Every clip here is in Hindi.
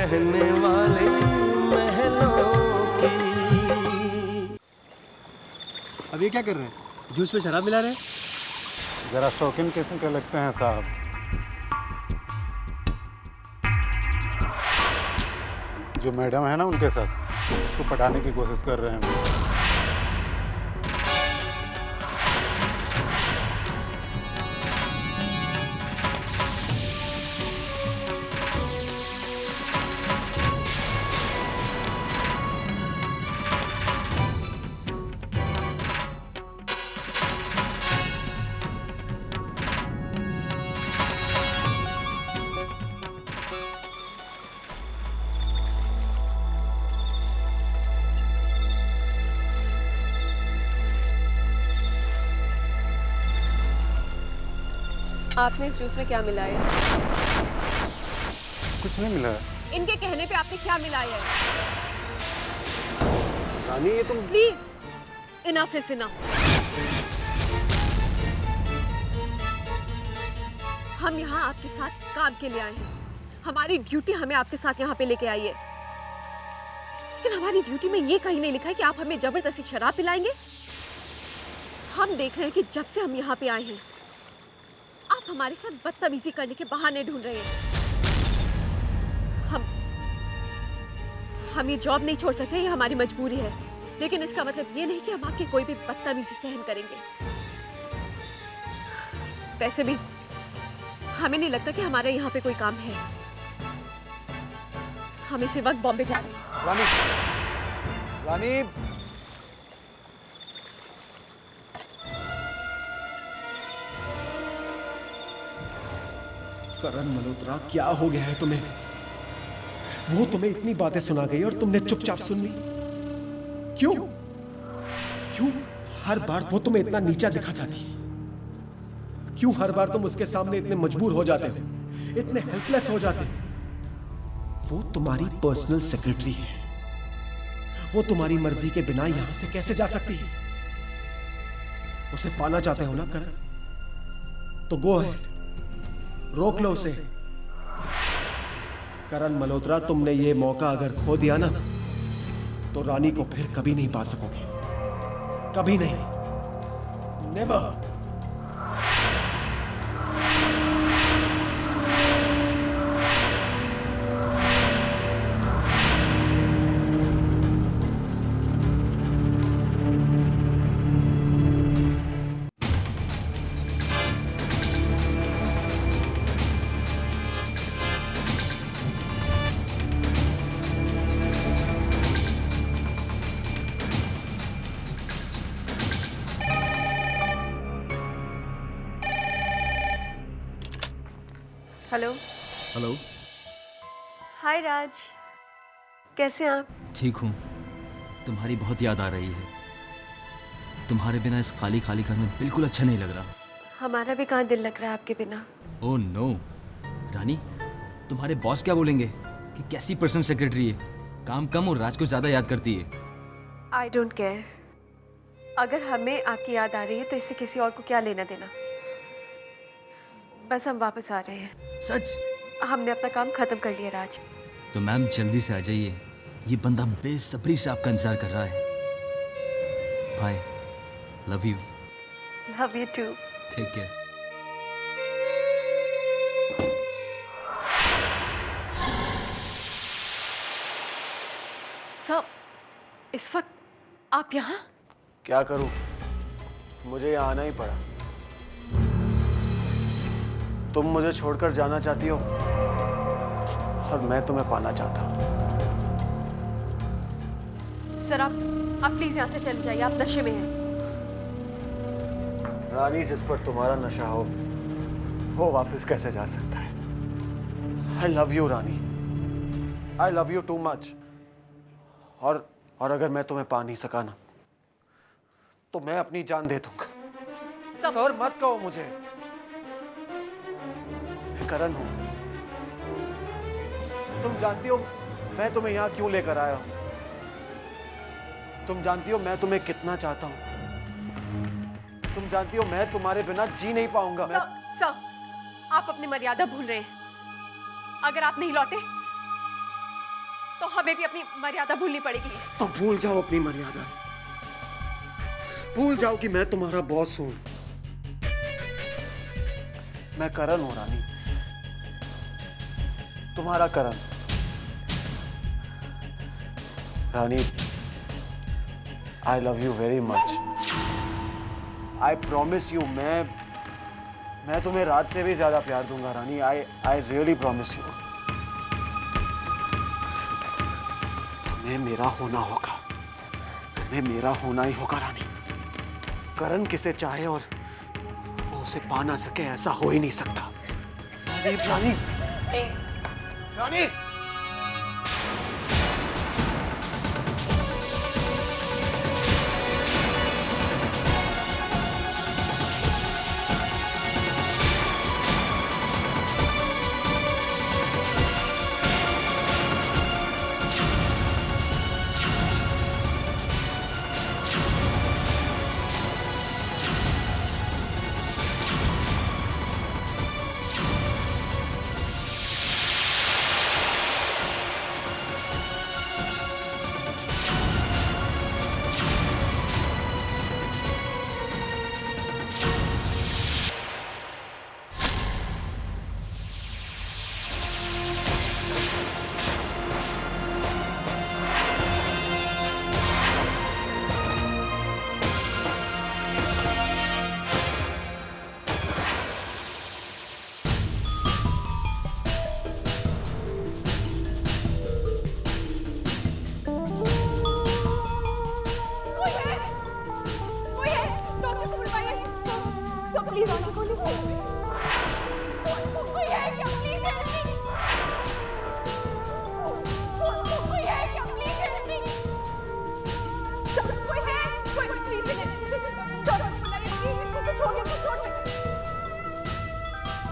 रहने वाले महलों की। अब ये क्या कर रहे हैं? जूस में शराब मिला रहे हैं? जरा शौकीन किस्म के लगते हैं साहब। जो मैडम है ना उनके साथ, उसको पटाने की कोशिश कर रहे हैं वो। आपने इस जूस में क्या मिलाया है? कुछ नहीं मिला है। इनके कहने पे आपने क्या मिलाया है? रानी ये तुम प्लीज, इनफ इज इनफ। हम यहाँ आपके साथ काम के लिए आए हैं। हमारी ड्यूटी हमें आपके साथ यहाँ पे लेके आई है, लेकिन हमारी ड्यूटी में ये कहीं नहीं लिखा है कि आप हमें जबरदस्ती शराब पिलाएंगे। हम देख रहे हैं कि जब से हम यहाँ पे आए हैं आप हमारे साथ बदतमीजी करने के बहाने ढूंढ रहे हैं। हम ये जॉब नहीं छोड़ सकते, ये हमारी मजबूरी है, लेकिन इसका मतलब ये नहीं कि हम आपकी कोई भी बदतमीजी सहन करेंगे। वैसे भी हमें नहीं लगता कि हमारे यहाँ पे कोई काम है। हम इसी वक्त बॉम्बे जा रहे हैं। रानी, रानी करण मल्होत्रा, क्या हो गया है तुम्हें? वो तुम्हें इतनी बातें सुना गई और तुमने चुपचाप सुन ली। क्यों? क्यों हर बार वो तुम्हें इतना नीचा दिखा जाती है? क्यों हर बार तुम उसके सामने इतने मजबूर हो जाते हो, इतने हेल्पलेस हो जाते हो? वो तुम्हारी पर्सनल सेक्रेटरी है। वो तुम्हारी मर्जी के बिना यहां से कैसे जा सकती है? उसे पाना चाहते हो ना करण? तो गो अहेड, रोक लो उसे। करण मल्होत्रा, तुमने ये मौका अगर खो दिया ना तो रानी को फिर कभी नहीं पा सकोगे। कभी नहीं, नेवर। हेलो। हेलो। हाय राज, कैसे हैं आप? ठीक हूँ। तुम्हारी बहुत याद आ रही है। तुम्हारे बिना इस खाली खाली घर में बिल्कुल अच्छा नहीं लग रहा। हमारा भी कहाँ दिल लग रहा है आपके बिना। Oh no. रानी, तुम्हारे बॉस क्या बोलेंगे कि कैसी पर्सनल सेक्रेटरी है, काम कम और राज को ज़्यादा याद करती है। I don't care. अगर हमें आपकी याद आ रही है तो इससे किसी और को क्या लेना देना। बस हम वापस आ रहे हैं। सच? हमने अपना काम खत्म कर लिया राज। तो मैम जल्दी से आ जाइए, ये बंदा बेसब्री से आपका इंतजार कर रहा है। Bye, love you. Love you too. Take care. Sir, इस वक्त आप यहाँ? क्या करूं, मुझे यहाँ आना ही पड़ा। तुम मुझे छोड़कर जाना चाहती हो और मैं तुम्हें पाना चाहता हूं। सर आप प्लीज यहाँ से चले जाइए, आप नशे में हैं। रानी, जिस पर तुम्हारा नशा हो वो वापस कैसे जा सकता है? आई love you Rani, I love you too much. और अगर मैं तुम्हें पा नहीं सका ना तो मैं अपनी जान दे दूंगा। सर मत कहो मुझे, मैं करण हूं। तुम जानती हो मैं तुम्हें यहां क्यों लेकर आया हूं? तुम जानती हो मैं तुम्हें कितना चाहता हूं। तुम जानती हो मैं तुम्हारे बिना जी नहीं पाऊंगा। सर, आप अपनी मर्यादा भूल रहे हैं। अगर आप नहीं लौटे तो हमें भी अपनी मर्यादा भूलनी पड़ेगी। तो भूल जाओ अपनी मर्यादा, भूल जाओ कि मैं तुम्हारा बॉस हूं। मैं करण हूं रानी, तुम्हारा Karan. Rani, I love you very much. I promise you, मैं तुम्हें रात से भी ज्यादा प्यार दूंगा Rani. I really promise you. तुम्हें मेरा होना होगा, तुम्हें मेरा होना ही होगा रानी। करण किसे चाहे और वो उसे पा ना सके, ऐसा हो ही नहीं सकता। रानी, रानी,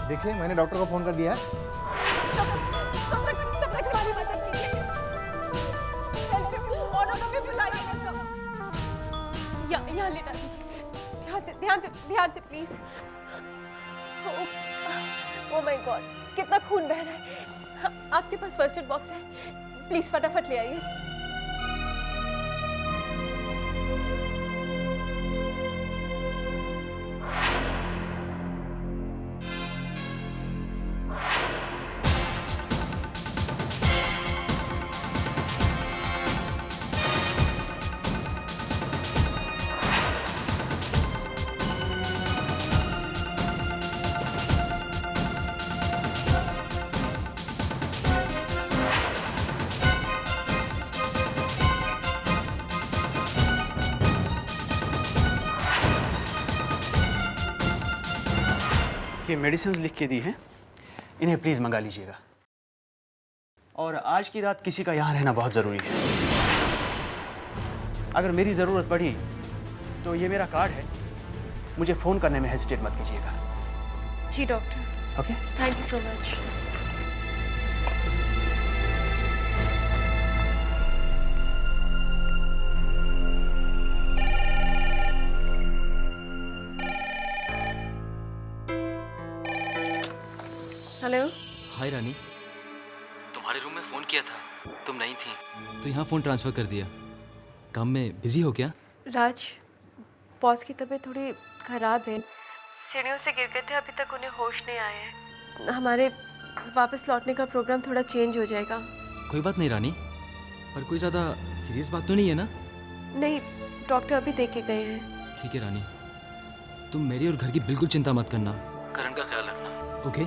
देखिए, मैंने डॉक्टर को फोन कर दिया है। यहाँ लेटा दीजिए, ध्यान से प्लीज। ओह माय गॉड, कितना खून बह रहा है। आपके पास फर्स्ट एड बॉक्स है, प्लीज फटाफट ले आइए। ये मेडिसिन्स लिख के दी हैं, इन्हें प्लीज़ मंगा लीजिएगा। और आज की रात किसी का यहाँ रहना बहुत ज़रूरी है। अगर मेरी ज़रूरत पड़ी तो ये मेरा कार्ड है, मुझे फ़ोन करने में हेजिटेट मत कीजिएगा। जी doctor. Okay, thank you so much. Hello. Hi Rani, तुम्हारे रूम में फ़ोन किया था, तुम नहीं थी, तो यहाँ फ़ोन ट्रांसफ़र कर दिया। काम में बिजी हो क्या? राज, बॉस की तबीयत थोड़ी ख़राब है, सीढ़ियों से गिर गए थे, अभी तक उन्हें होश नहीं आए हैं। हमारे वापस लौटने का प्रोग्राम थोड़ा चेंज हो जाएगा। कोई बात नहीं रानी, पर कोई ज़्यादा सीरियस बात तो नहीं है ना? नहीं, डॉक्टर अभी देख के गए हैं। ठीक है रानी, तुम मेरी और घर की बिल्कुल चिंता मत करना, करण का ख्याल रखना। Okay,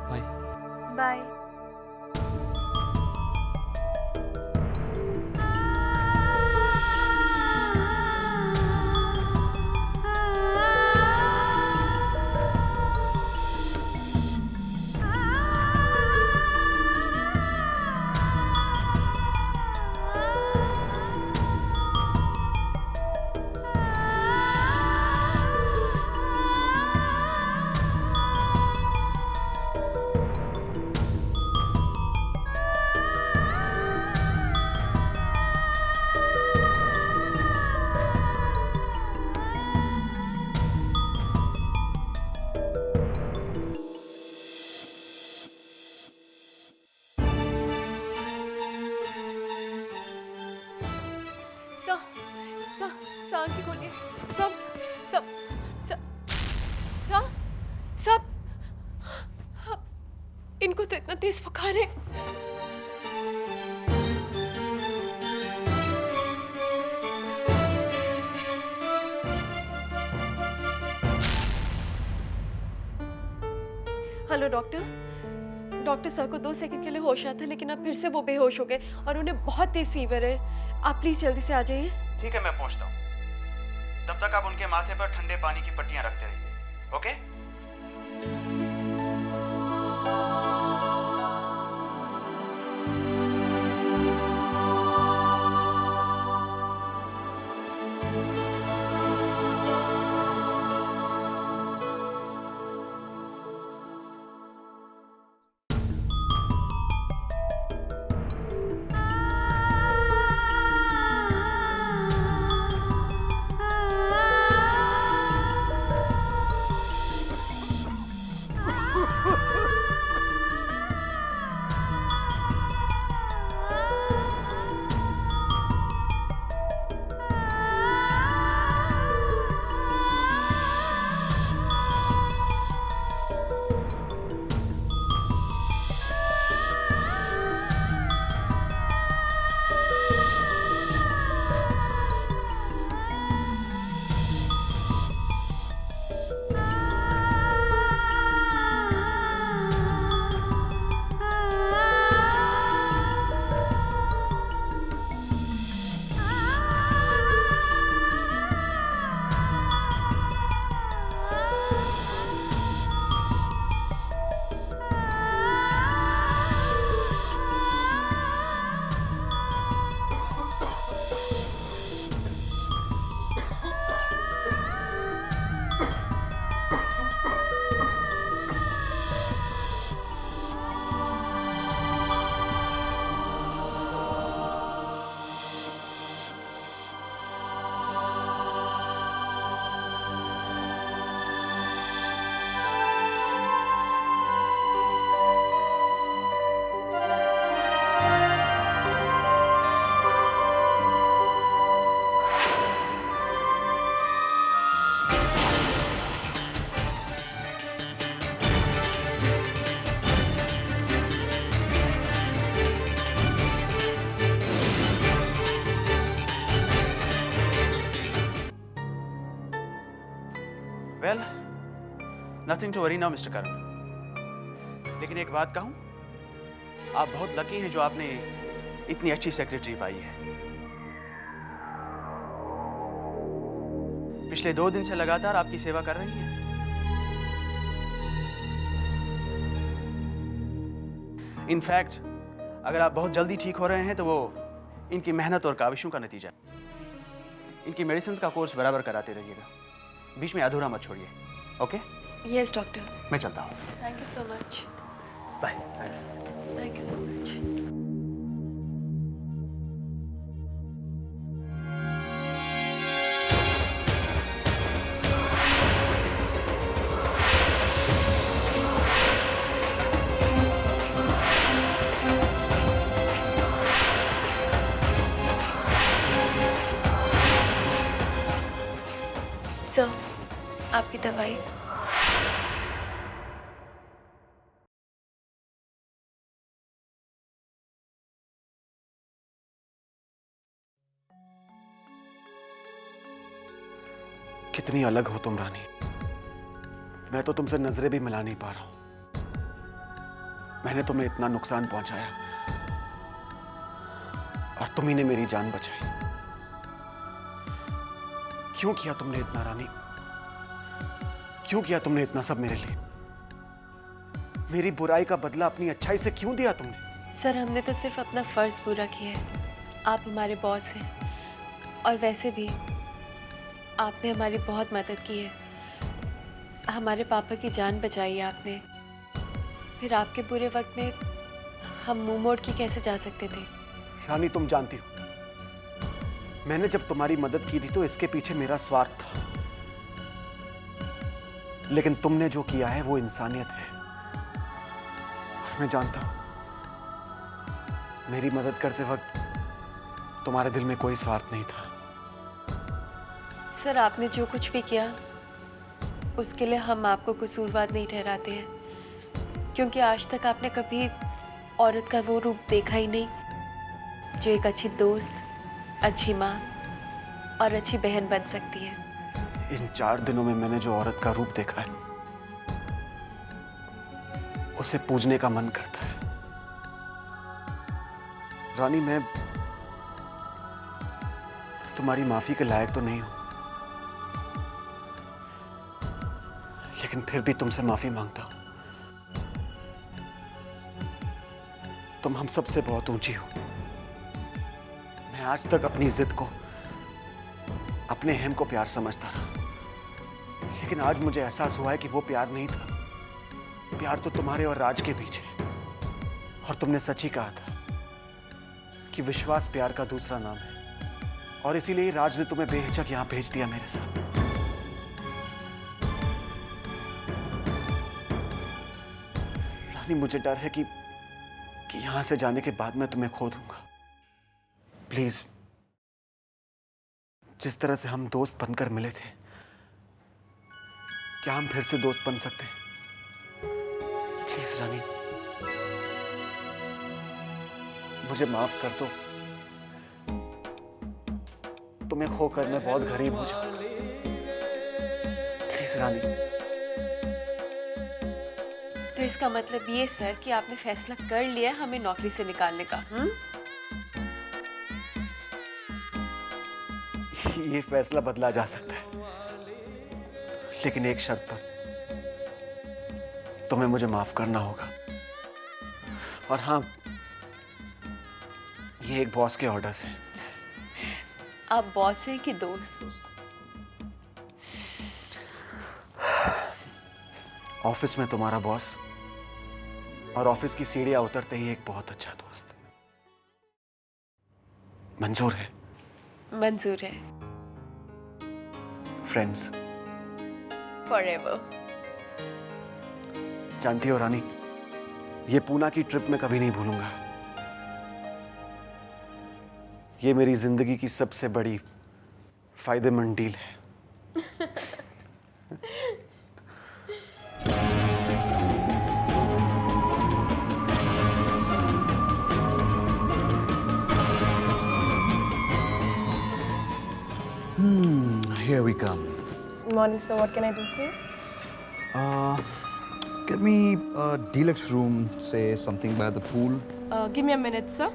bye bye. इनको तो इतना तेज बुखार है। Hello doctor. डॉक्टर सर को 2 सेकंड के लिए होश आया था, लेकिन अब फिर से वो बेहोश हो गए और उन्हें बहुत तेज फीवर है। आप प्लीज जल्दी से आ जाइए। ठीक है, मैं पहुंचता हूँ। तब तक आप उनके माथे पर ठंडे पानी की पट्टियां रखते रहिए, okay? Well, nothing to worry now mister Karan. लेकिन एक बात कहूं, आप बहुत लकी हैं जो आपने इतनी अच्छी सेक्रेटरी पाई है। पिछले 2 दिन से लगातार आपकी सेवा कर रही हैं। इनफैक्ट अगर आप बहुत जल्दी ठीक हो रहे हैं तो वो इनकी मेहनत और काविशों का नतीजा। इनकी मेडिसिन का कोर्स बराबर कराते रहिएगा, बीच में अधूरा मत छोड़िए, ओके? Yes doctor. मैं चलता हूँ। Thank you so much. Bye. Thank you so much. Sir, आपकी दवाई। कितनी अलग हो तुम रानी। मैं तो तुमसे नजरें भी मिला नहीं पा रहा हूं। मैंने तुम्हें इतना नुकसान पहुंचाया और तुम्ही ने मेरी जान बचाई। क्यों किया तुमने इतना रानी? क्यों किया तुमने इतना सब मेरे लिए? मेरी बुराई का बदला अपनी अच्छाई से क्यों दिया तुमने? सर, हमने तो सिर्फ अपना फर्ज पूरा किया है। आप हमारे बॉस हैं और वैसे भी आपने हमारी बहुत मदद की है। हमारे पापा की जान बचाई है आपने। फिर आपके बुरे वक्त में हम मुंह मोड़ के कैसे जा सकते थे? रानी, तुम जानती हो मैंने जब तुम्हारी मदद की थी तो इसके पीछे मेरा स्वार्थ था, लेकिन तुमने जो किया है वो इंसानियत है। मैं जानता हूं मेरी मदद करते वक्त तुम्हारे दिल में कोई स्वार्थ नहीं था। सर, आपने जो कुछ भी किया उसके लिए हम आपको कसूरवार नहीं ठहराते हैं। क्योंकि आज तक आपने कभी औरत का वो रूप देखा ही नहीं जो एक अच्छी दोस्त, अच्छी माँ और अच्छी बहन बन सकती है। इन 4 दिनों में मैंने जो औरत का रूप देखा है उसे पूजने का मन करता है। रानी, मैं तुम्हारी माफी के लायक तो नहीं हूं, लेकिन फिर भी तुमसे माफी मांगता हूं। तुम हम सबसे बहुत ऊंची हो। मैं आज तक अपनी जिद को, अपने हम को प्यार समझता रहा, लेकिन आज मुझे एहसास हुआ है कि वो प्यार नहीं था। प्यार तो तुम्हारे और राज के बीच है। और तुमने सच ही कहा था कि विश्वास प्यार का दूसरा नाम है, और इसीलिए राज ने तुम्हें बेहिचक यहां भेज दिया मेरे साथ। रानी, मुझे डर है कि यहां से जाने के बाद मैं तुम्हें खो दूंगा। प्लीज, जिस तरह से हम दोस्त बनकर मिले थे, क्या हम फिर से दोस्त बन सकते हैं? प्लीज रानी, मुझे माफ कर दो। तुम्हें खोकर मैं बहुत गरीब हो जाऊंगा। प्लीज रानी। तो इसका मतलब ये सर कि आपने फैसला कर लिया हमें नौकरी से निकालने का? ये फैसला बदला जा सकता है, लेकिन एक शर्त पर। तुम्हें मुझे माफ करना होगा। और हाँ, ये एक बॉस के ऑर्डर से। आप बॉस हैं कि दोस्त? ऑफिस में तुम्हारा बॉस, और ऑफिस की सीढ़ियां उतरते ही एक बहुत अच्छा दोस्त। मंजूर है? मंजूर है। Friends forever. जानती हो रानी, ये पूना की ट्रिप मैं कभी नहीं भूलूंगा। ये मेरी जिंदगी की सबसे बड़ी फायदेमंद डील है। Here we come. Morning, sir. What can I do for you? Get me a deluxe room, say something by the pool. Give me a minute, sir.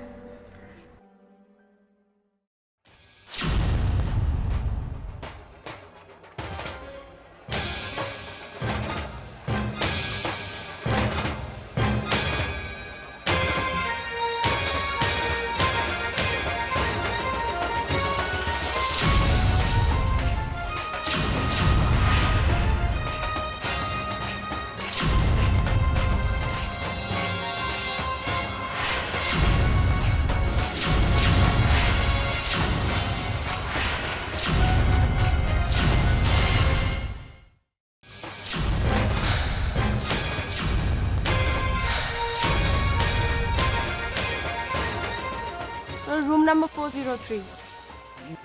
Room number 403.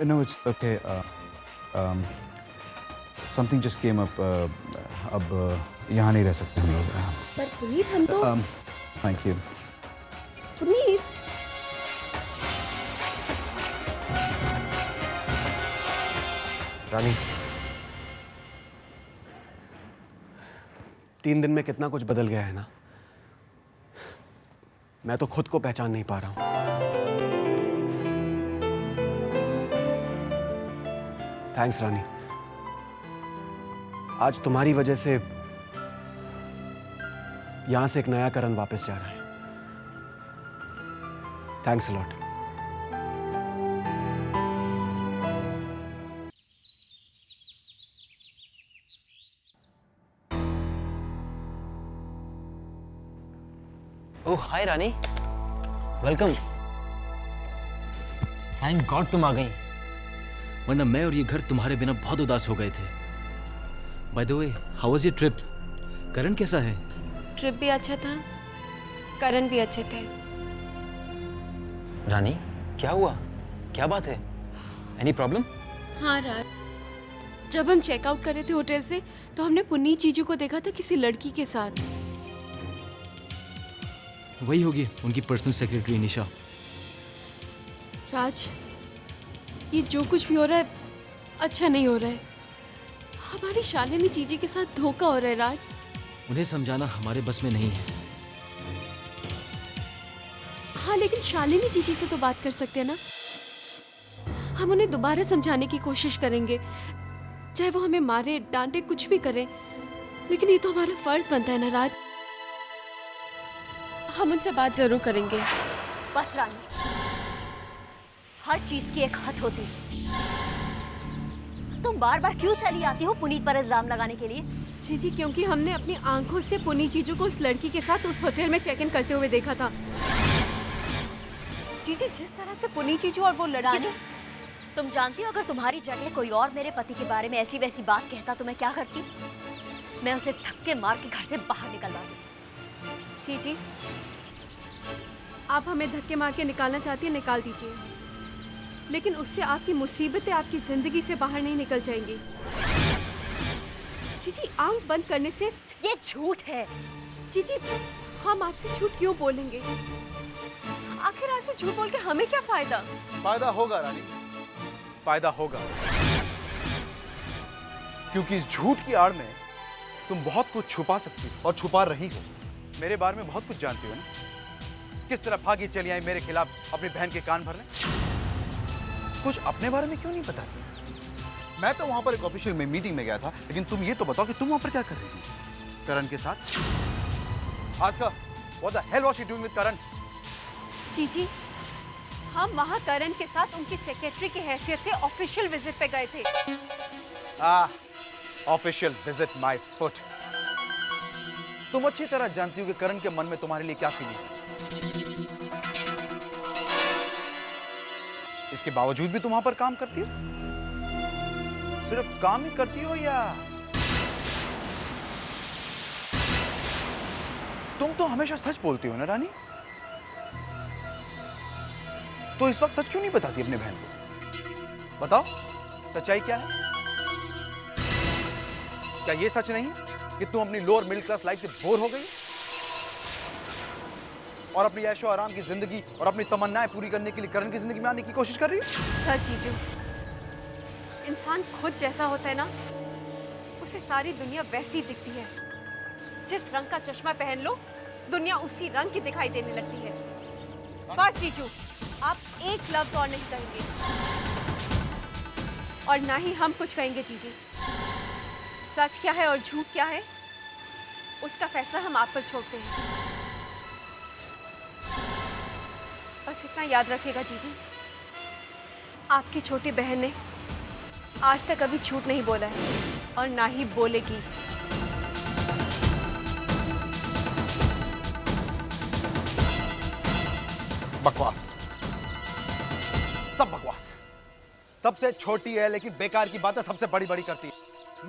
No, it's okay. Something just came up. अब यहाँ नहीं रह सकते हम लोग. पर पुनीत, हम तो Thank you. पुनीत, रानी, 3 दिन में कितना कुछ बदल गया है ना। मैं तो खुद को पहचान नहीं पा रहा हूं। थैंक्स रानी। आज तुम्हारी वजह से यहां से एक नया करण वापस जा रहा है। Thanks a lot. Oh hi Rani, welcome. Thank God तुम आ गई, वरना मैं और ये घर तुम्हारे बिना बहुत उदास हो गए थे। By the way, how was your trip? Karan कैसा है? ट्रिप भी अच्छा था, करण भी अच्छे थे। रानी क्या हुआ, क्या बात है? Any problem? हाँ राज, जब हम चेकआउट कर रहे थे होटल से तो हमने पुनीत जीजू को देखा था किसी लड़की के साथ। वही होगी उनकी पर्सनल सेक्रेटरी निशा। राज, ये जो कुछ भी हो रहा है अच्छा नहीं हो रहा है। हमारी शालिनी जीजी के साथ धोखा हो रहा है राज। उन्हें समझाना हमारे बस में नहीं है। हाँ, लेकिन शालिनी जीजी से तो बात कर सकते हैं ना। हम उन्हें दोबारा समझाने की कोशिश करेंगे, चाहे वो हमें मारे डांटे कुछ भी करें, लेकिन ये तो हमारा फर्ज बनता है ना राज। हम उनसे बात जरूर करेंगे। बस रानी, हर चीज की एक हद होती है। तुम बार बार क्यों चली आती हो पुनीत पर इल्जाम लगाने के लिए? जीजी, क्योंकि हमने अपनी आंखों से पुनीत जीजू को उस लड़की के साथ उस होटल में चेक इन करते हुए देखा था। जीजी, जिस तरह से पुनीत जीजू और वो लड़की ने... तुम जानती हो अगर तुम्हारी जगह कोई और मेरे पति के बारे में ऐसी वैसी बात कहता तो मैं क्या करती? मैं उसे धक्के मार के घर से बाहर निकलवा देती। जीजी, आप हमें धक्के मार के निकालना चाहती है, निकाल दीजिए, लेकिन उससे आपकी मुसीबतें आपकी जिंदगी से बाहर नहीं निकल जाएंगी। जीजी, आंख बंद करने से... ये झूठ है। जीजी, हम आपसे झूठ क्यों बोलेंगे? आखिर आपसे झूठ बोल के हमें क्या फायदा? फायदा होगा रानी, फायदा होगा, क्योंकि इस झूठ की आड़ में तुम बहुत कुछ छुपा सकती हो और छुपा रही हो। मेरे बारे में बहुत कुछ जानती हो ना, किस तरह भागी चली आई मेरे खिलाफ अपनी बहन के कान भरने। कुछ अपने बारे में क्यों नहीं बताती? मैं तो वहां पर एक ऑफिशियल मीटिंग में गया था, लेकिन तुम ये तो बताओ कि तुम वहां पर क्या कर रही थी करण के साथ? Aska, what the hell was she doing with करण? जीजी, हम वहाँ करण के साथ उनकी सेक्रेटरी की हैसियत से ऑफिशियल विजिट पे गए थे। Official visit my foot. तुम अच्छी तरह जानती हो कि करण के मन में तुम्हारे लिए क्या फीलिंग है। इसके बावजूद भी तुम वहां पर काम करती हो? सिर्फ काम ही करती हो या तुम तो हमेशा सच बोलती हो ना रानी? तो इस वक्त सच क्यों नहीं बताती अपने बहन को? बताओ, सच्चाई क्या है? क्या ये सच नहीं है कि तुम अपनी लोअर मिडिल क्लास लाइफ से बोर हो गई और अपनी ऐशो आराम की जिंदगी और अपनी तमन्नाएं पूरी करने के लिए करण की जिंदगी में आने की कोशिश कर रही है? सच जीजू, इंसान खुद जैसा होता है ना, उसे सारी दुनिया वैसी दिखती है। जिस रंग का चश्मा पहन लो, दुनिया उसी रंग की दिखाई देने लगती है। बस जीजू, आप एक लफ्ज और नहीं कहेंगे और ना ही हम कुछ कहेंगे। जीजी, सच क्या है और झूठ क्या है, उसका फैसला हम आप पर छोड़ते हैं। बस इतना याद रखिएगा जीजी, आपकी छोटी बहन ने आज तक कभी झूठ नहीं बोला है और ना ही बोलेगी। बकवास, सब बकवास। सबसे छोटी है लेकिन बेकार की बातें सबसे बड़ी बड़ी करती है।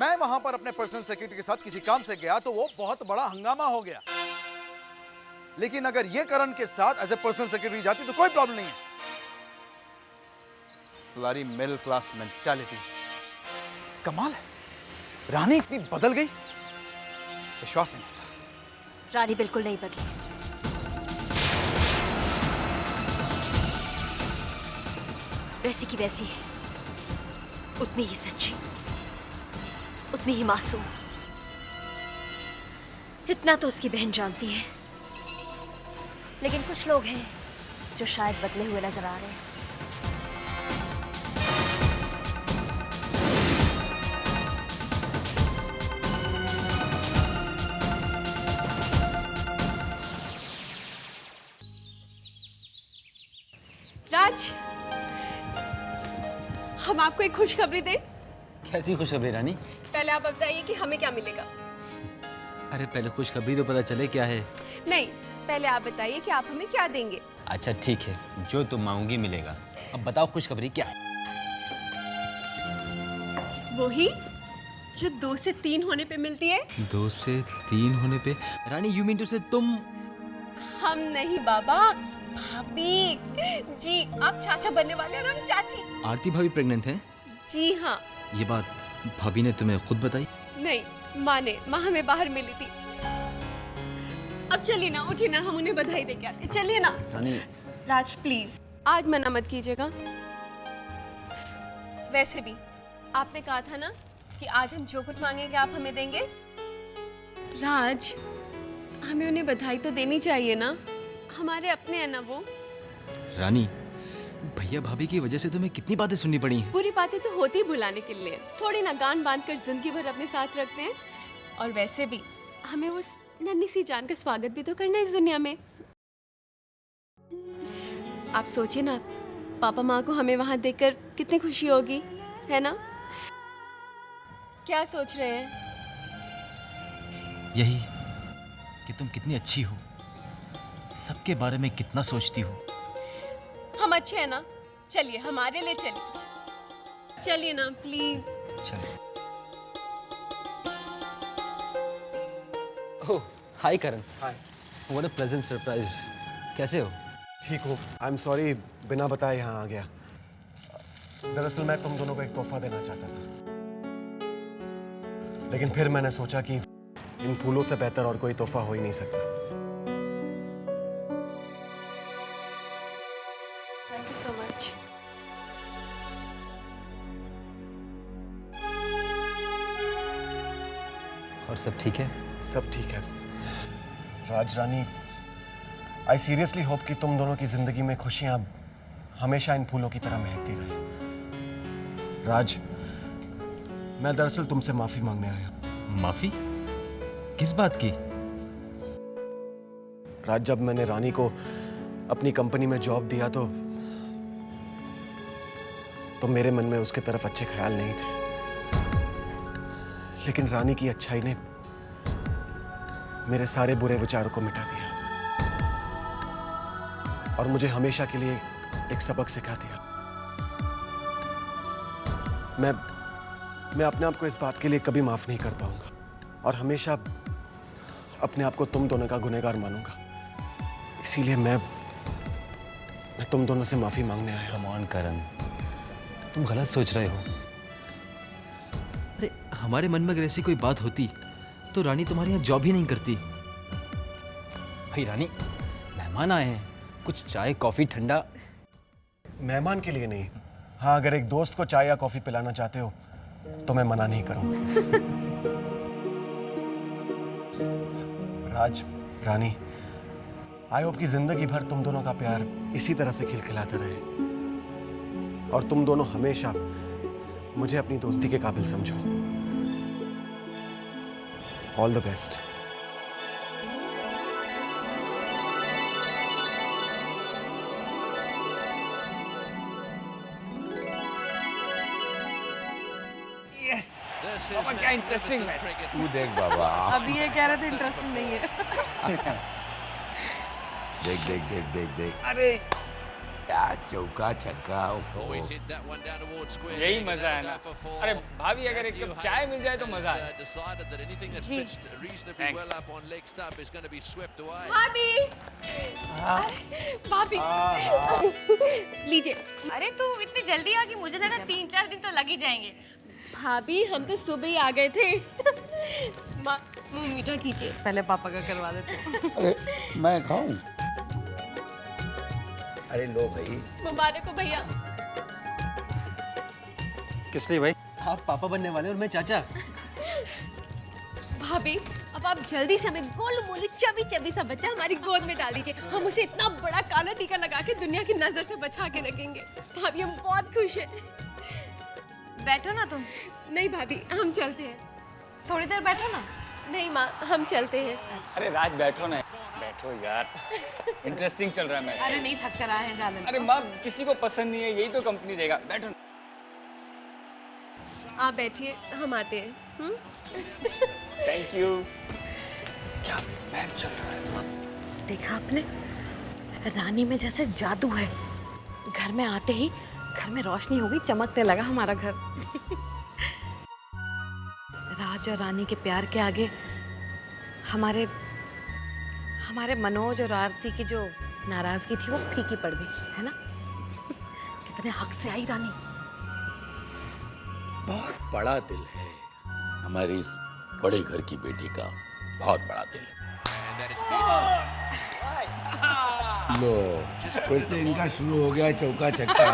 मैं वहां पर अपने पर्सनल सेक्रेटरी के साथ किसी काम से गया तो वो बहुत बड़ा हंगामा हो गया, लेकिन अगर ये करण के साथ एज ए पर्सनल सेक्रेटरी जाती तो कोई प्रॉब्लम नहीं है। तुम्हारी मिडिल क्लास मेंटालिटी कमाल है। रानी इतनी बदल गई, विश्वास नहीं होता। रानी बिल्कुल नहीं बदली। वैसी की वैसी है, उतनी ही सच्ची, उतनी ही मासूम। इतना तो उसकी बहन जानती है, लेकिन कुछ लोग हैं जो शायद बदले हुए नजर आ रहे हैं। राज, हम आपको एक खुशखबरी दें? कैसी खुशखबरी रानी? पहले आप बताइए कि हमें क्या मिलेगा। अरे पहले खुशखबरी तो पता चले क्या है। नहीं, पहले आप बताइए कि आप हमें क्या देंगे। अच्छा ठीक है, जो तुम मांगोगी मिलेगा। अब बताओ खुशखबरी क्या है? वही जो 2 से 3 होने पे मिलती है। 2 से 3 होने पे? रानी यू मीन टू से तुम? हम नहीं बाबा, भाभी जी। आप चाचा बनने वाले और हम चाची। आरती भाभी प्रेग्नेंट है? जी हाँ। ये बात भाभी ने तुम्हें खुद बताई? नहीं, माँ ने। माँ हमें बाहर मिली थी। अब चलिए ना, उठिए ना, हम उन्हें बधाई देके आते हैं। चलिए ना। रानी राज प्लीज आज मना मत कीजिएगा। वैसे भी आपने कहा था ना कि आज हम जो कुछ मांगेंगे आप हमें देंगे। राज हमें उन्हें बधाई तो देनी चाहिए ना, हमारे अपने हैं ना वो। रानी, भैया भाभी की वजह से तुम्हें कितनी बातें सुननी पड़ी हैं। पूरी बातें तो होती ही भुलाने के लिए, थोड़ी ना गांड बांध कर जिंदगी भर अपने साथ रखते हैं। और वैसे भी हमें उस नन्ही सी जान का स्वागत भी तो करना है इस दुनिया में। आप सोचिए ना, पापा माँ को हमें वहां देखकर कितनी खुशी होगी, है ना? क्या सोच रहे हैं? यही कि तुम कितनी अच्छी हो, सबके बारे में कितना सोचती हो। हम अच्छे हैं ना? चलिए हमारे लिए चलिए, चलिए ना प्लीज। चलो। Oh hi Karan. Hi. What a pleasant surprise. कैसे हो? ठीक हो? आई एम सॉरी बिना बताए यहाँ आ गया। दरअसल मैं तुम दोनों को एक तोहफा देना चाहता था, लेकिन फिर मैंने सोचा कि इन फूलों से बेहतर और कोई तोहफा हो ही नहीं सकता। Thank you so much. और सब ठीक है? सब ठीक है। राज रानी, आई सीरियसली होप कि तुम दोनों की जिंदगी में खुशियां हमेशा इन फूलों की तरह महकती रहे। राज, मैं दरअसल तुमसे माफी मांगने आया। माफी? किस बात की? राज, जब मैंने रानी को अपनी कंपनी में जॉब दिया तो मेरे मन में उसके तरफ अच्छे ख्याल नहीं थे, लेकिन रानी की अच्छाई ने मेरे सारे बुरे विचारों को मिटा दिया और मुझे हमेशा के लिए एक सबक सिखा दिया। मैं अपने आप को इस बात के लिए कभी माफ नहीं कर पाऊंगा और हमेशा अपने आप को तुम दोनों का गुनहगार मानूंगा। इसीलिए मैं तुम दोनों से माफी मांगने आया। कम ऑन करण, तुम गलत सोच रहे हो। अरे हमारे मन में अगर ऐसी कोई बात होती तो रानी तुम्हारे यहाँ जॉब ही नहीं करती। भाई रानी, मेहमान आए हैं, कुछ चाय कॉफी ठंडा। मेहमान के लिए नहीं, हाँ अगर एक दोस्त को चाय या कॉफी पिलाना चाहते हो तो मैं मना नहीं करूंगा। राज, रानी, आई होप कि जिंदगी भर तुम दोनों का प्यार इसी तरह से खिलखिलाता रहे और तुम दोनों हमेशा मुझे अपनी दोस्ती के काबिल समझो। All the best. बाबा क्या इंटरेस्टिंग मैच। तू देख बाबा। अभी ये कह रहे थे इंटरेस्टिंग नहीं है। देख देख देख देख देख। अरे क्या चौका छक्का। यही मजा है ना। अरे भाभी अगर एक कप चाय मिल जाए तो मजा है। जी। भाभी, भाभी, लीजिए। अरे तू इतनी जल्दी आ गई, मुझे लगा 3-4 दिन तो लग ही जाएंगे। भाभी हम तो सुबह ही आ गए थे। माँ, मुंह मीठा कीजिए। पहले पापा का करवा देते। अरे मैं खाऊं? अरे लो भाई। मुबारक हो भैया। किस लिए भाई? आप पापा बनने वाले और मैं चाचा। भाभी अब आप जल्दी से हमें गोलू मोलू चबी चबी सा बच्चा हमारी गोद में डाल दीजिए। हम उसे इतना बड़ा काला टीका लगा के दुनिया की नजर से बचा के रखेंगे। भाभी हम बहुत खुश हैं। बैठो ना तुम। नहीं भाभी, हम चलते हैं। थोड़ी देर बैठो ना। नहीं माँ, हम चलते हैं। अरे राज बैठो ना, बैठो यार। इंटरेस्टिंग चल रहा है मैच। अरे नहीं, थक कर आए हैं, जाने दो। अरे माँ, किसी को पसंद नहीं है, यही तो कंपनी देगा। बैठो। आप बैठिए, हम आते हैं। Thank you. क्या मैच चल रहा है? देखा आपने, रानी में जैसे जादू है। घर में आते ही घर में रोशनी हो गई, चमकने लगा हमारा घर। राज और रानी के प्यार के आगे हमारे मनोज और आरती की जो नाराजगी थी वो फीकी पड़ गई, है ना? कितने हक से आई रानी। बहुत बड़ा दिल है हमारी इस बड़े घर की बेटी का, बहुत बड़ा दिल। लो फिर से इनका शुरू हो गया चौका छक्का।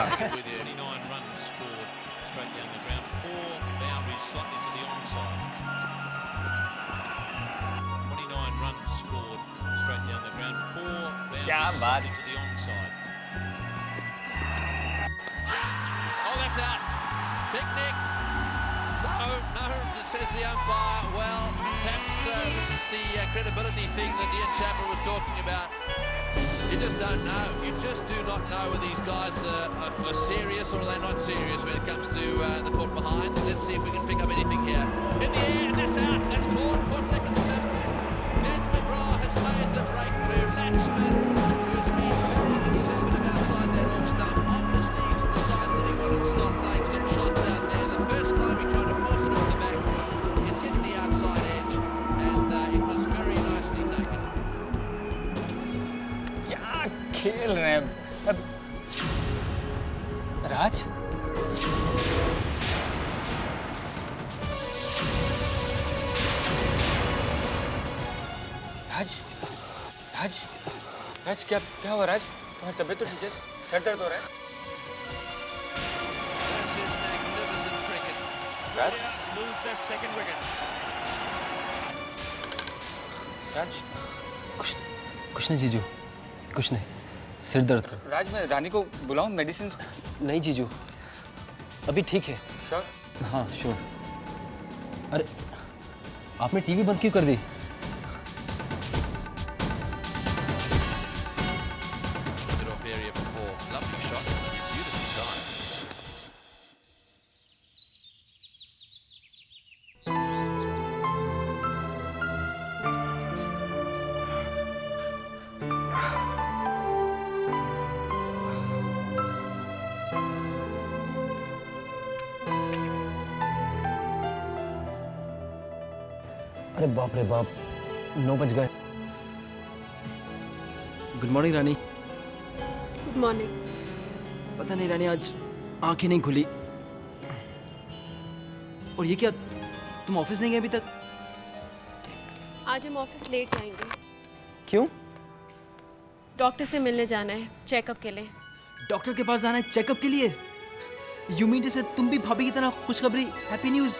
क्या बात। Picnic. No, says the umpire. Well, perhaps this is the credibility thing that Ian Chappell was talking about. You just don't know. You just do not know whether these guys are serious or are they not serious when it comes to the caught behinds. Let's see if we can pick up anything here. In the air, that's out. That's caught second slip. Dan McGrath has made the breakthrough. Laxman, who's been very conservative outside that off stump, obviously he's decided that he wanted to stop playing some shots out there. The first time he tried to force it off the back, it's hit the outside edge, and it was very nicely taken. क्या खेल रहे हैं अब राज। राज राज राज क्या क्या हुआ राज? तुम्हारी तबीयत तो ठीक है? सर दर्द हो रहा है? राज राज कुछ नहीं जीजू, कुछ नहीं, सिर दर्द था। राज मैं रानी को बुलाऊं मेडिसिन? नहीं जीजू, अभी ठीक है। श्योर? हाँ श्योर। अरे आपने टीवी बंद क्यों कर दी? अरे बाप रे बाप, 9 बज गए। Good morning Rani. Good morning. पता नहीं रानी, आज आंखें नहीं खुली। और ये क्या, तुम ऑफिस नहीं गए अभी तक? आज हम ऑफिस लेट जाएंगे। क्यों? डॉक्टर से मिलने जाना है, चेकअप के लिए। डॉक्टर के पास जाना है चेकअप के लिए? यू मीन जैसे तुम भी भाभी की तरह खुशखबरी, हैप्पी न्यूज?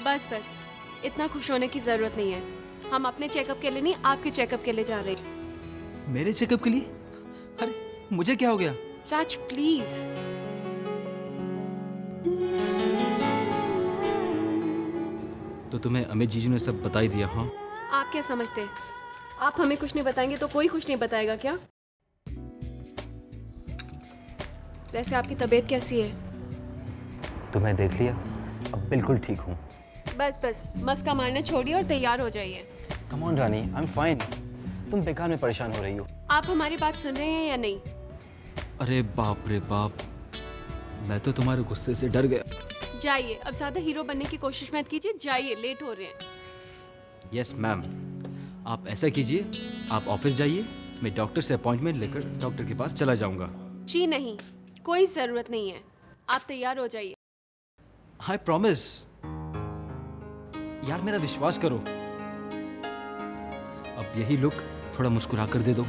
बस बस, इतना खुश होने की जरूरत नहीं है। हम अपने चेकअप के लिए नहीं, आपके चेकअप के लिए जा रहे हैं। मेरे चेकअप के लिए? अरे मुझे क्या हो गया? राज प्लीज। तो तुम्हें अमित जीजू ने सब बता ही दिया? हाँ। आप क्या समझते हैं, आप हमें कुछ नहीं बताएंगे तो कोई कुछ नहीं बताएगा क्या? वैसे आपकी तबीयत कैसी है? तुम्हें देख लिया, अब बिल्कुल ठीक हूँ। बस बस, मस्का मारना छोड़िए और तैयार हो जाइए। Come on Rani, I am fine. तुम बेकार में परेशान हो रही हो। आप हमारी बात सुन रहे हैं या नहीं? अरे बाप रे बाप, मैं तो तुम्हारे गुस्से से डर गया। जाइए, अब ज्यादा हीरो बनने की कोशिश मत कीजिए, जाइए, लेट हो रहे हैं। यस मैम, आप ऐसा कीजिए, आप ऑफिस जाइए, मैं डॉक्टर से अपॉइंटमेंट लेकर डॉक्टर के पास चला जाऊंगा। जी नहीं, कोई जरूरत नहीं है, आप तैयार हो जाइए। I promise. यार मेरा विश्वास करो। अब यही लुक थोड़ा मुस्कुरा कर दे दो।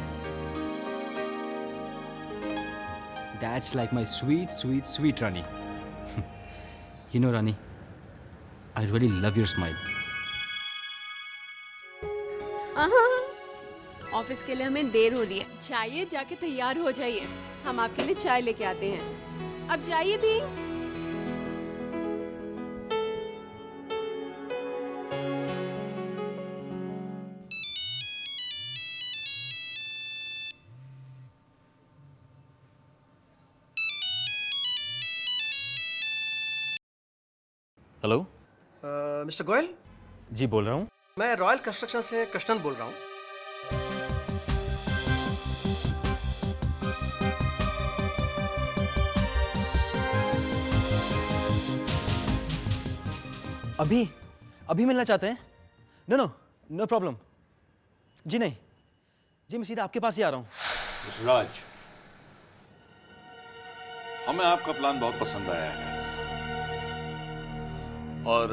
That's like my sweet, sweet, sweet Rani. You know Rani, I really love your smile. Office के लिए हमें देर हो रही है, जाइए, जाके तैयार हो जाइए, हम आपके लिए चाय लेके आते हैं। अब जाइए भी। हेलो मिस्टर गोयल, जी बोल रहा हूँ। मैं रॉयल कंस्ट्रक्शन से कृष्णन बोल रहा हूँ। अभी मिलना चाहते हैं? No no no problem. जी नहीं जी, मैं सीधा आपके पास ही आ रहा हूँ। राज, हमें आपका प्लान बहुत पसंद आया है और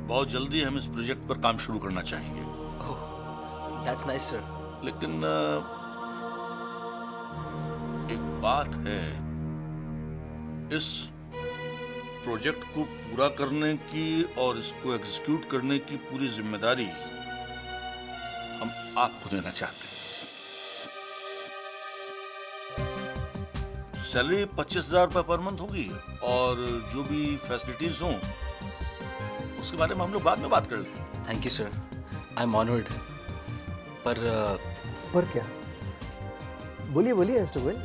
बहुत जल्दी हम इस प्रोजेक्ट पर काम शुरू करना चाहेंगे। ओह, दैट्स नाइस सर। लेकिन एक बात है, इस प्रोजेक्ट को पूरा करने की और इसको एग्जीक्यूट करने की पूरी जिम्मेदारी हम आपको देना चाहते हैं। सैलरी 25,000 रुपये पर मंथ होगी और जो भी फैसिलिटीज हों उसके बारे में हम लोग बाद में बात कर लेंगे। Thank you sir, I am honoured. पर क्या? बोलिए बोलिए मिस्टर गोयल,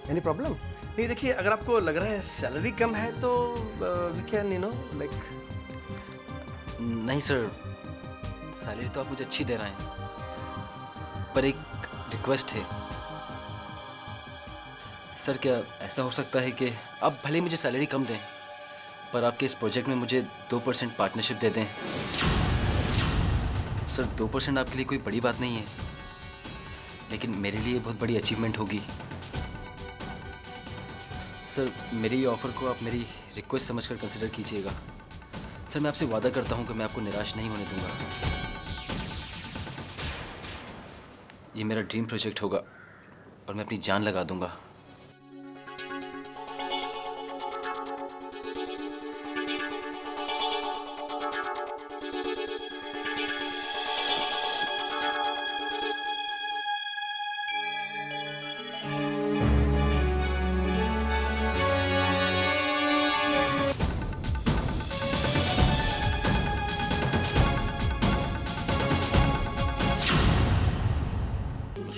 एनी प्रॉब्लम? नहीं देखिए, अगर आपको लग रहा है सैलरी कम है तो वी कैन लाइक। नहीं सर, सैलरी तो आप मुझे अच्छी दे रहे हैं, पर एक रिक्वेस्ट है सर। क्या ऐसा हो सकता है कि आप भले मुझे सैलरी कम दें पर आपके इस प्रोजेक्ट में मुझे 2% पार्टनरशिप दे दें? सर 2% आपके लिए कोई बड़ी बात नहीं है, लेकिन मेरे लिए बहुत बड़ी अचीवमेंट होगी। सर मेरी ऑफ़र को आप मेरी रिक्वेस्ट समझकर कंसिडर कीजिएगा। सर मैं आपसे वादा करता हूं कि मैं आपको निराश नहीं होने दूंगा। ये मेरा ड्रीम प्रोजेक्ट होगा और मैं अपनी जान लगा दूंगा।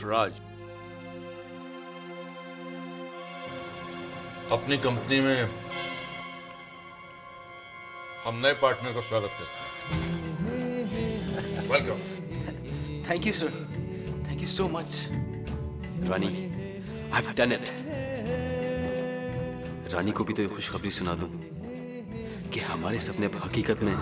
राज, अपनी कंपनी में हम नए पार्टनर का स्वागत करते हैं। Welcome. Thank you sir, thank you so much. Rani, I have done it. Rani को भी तो ये खुशखबरी सुना दूं कि हमारे सपने अब हकीकत में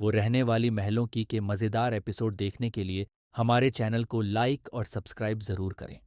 वो रहने वाली महलों की के मज़ेदार एपिसोड देखने के लिए हमारे चैनल को लाइक और सब्सक्राइब ज़रूर करें।